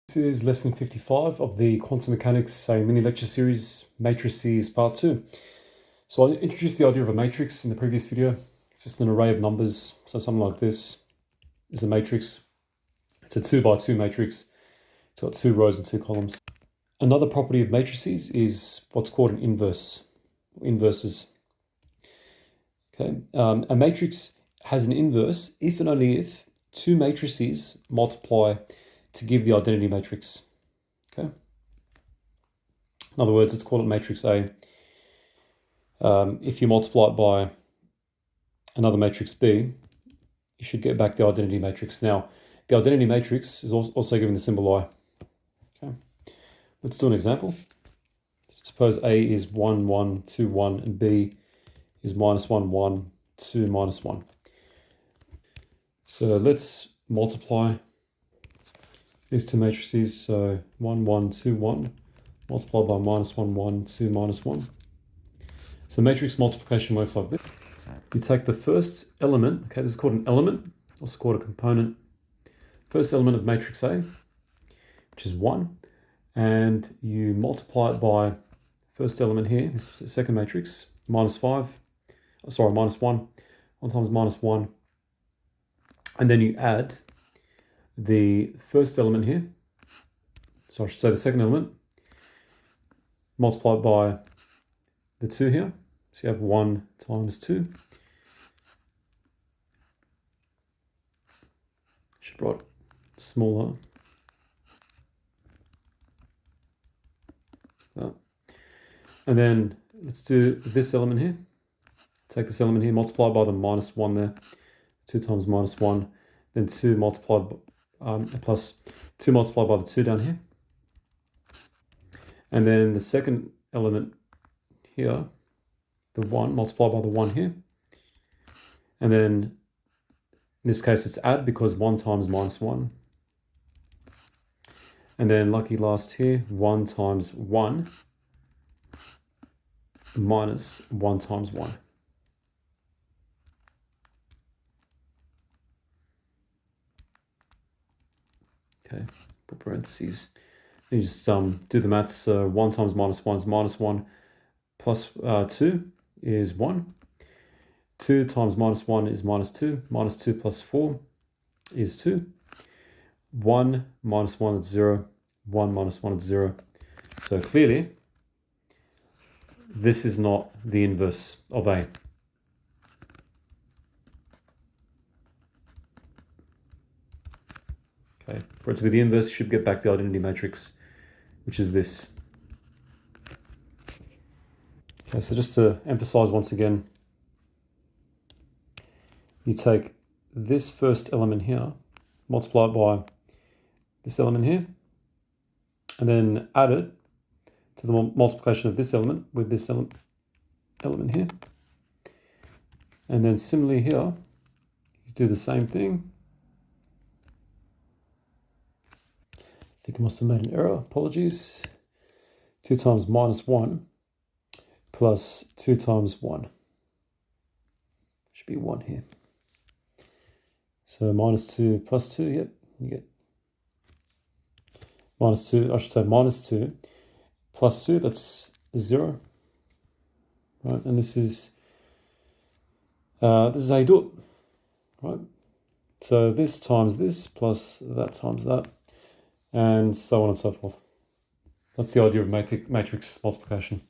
This is lesson 55 of the Quantum Mechanics mini lecture series, Matrices Part 2. So I introduced the idea of a matrix in the previous video. It's just an array of numbers. So something like this is a matrix. It's a 2 by 2 matrix. It's got 2 rows and 2 columns. Another property of matrices is what's called an inverse, inverses. Okay, a matrix has an inverse if and only if 2 matrices multiply to give the identity matrix. Okay. In other words, let's call it matrix A. If you multiply it by another matrix B, you should get back the identity matrix. Now, the identity matrix is also given the symbol I. Okay. Let's do an example. Suppose A is 1, 1, 2, 1, and B is minus 1, 1, 2, minus 1. So let's multiply these two matrices. So 1, 1, 2, 1, multiplied by minus 1, 1, 2, minus 1. So matrix multiplication works like this. You take the first element, okay, this is called an element, also called a component. First element of matrix A, which is 1, and you multiply it by first element here, this second matrix, minus 1, 1 times minus 1, and then you add the first element here, so I should say the second element, multiplied by the 2 here, so you have 1 times 2. Should write smaller. And then let's do this element here. Take this element here, multiply by the minus 1 there, 2 times minus 1, then 2 multiplied plus 2 multiplied by the 2 down here. And then the second element here, the 1 multiplied by the 1 here. And then in this case it's add because 1 times minus 1. And then lucky last here, 1 times 1 minus 1 times 1. Okay, put parentheses. You just do the maths. 1 times minus 1 is minus 1, plus 2 is 1. 2 times minus 1 is minus 2. Minus 2 plus 4 is 2. 1 minus 1 is 0. 1 minus 1 is 0. So clearly, this is not the inverse of A. Okay, for it to be the inverse, you should get back the identity matrix, which is this. Okay, so just to emphasize once again, you take this first element here, multiply it by this element here, and then add it to the multiplication of this element with this element here. And then similarly here, you do the same thing. I think I must have made an error, apologies. 2 times minus 1 plus 2 times 1. Should be 1 here. So minus 2 plus 2, yep, you get minus 2, I should say minus 2 plus 2, that's 0. Right, and this is how you do it, right? So this times this plus that times that, and so on and so forth. That's the idea of matrix multiplication.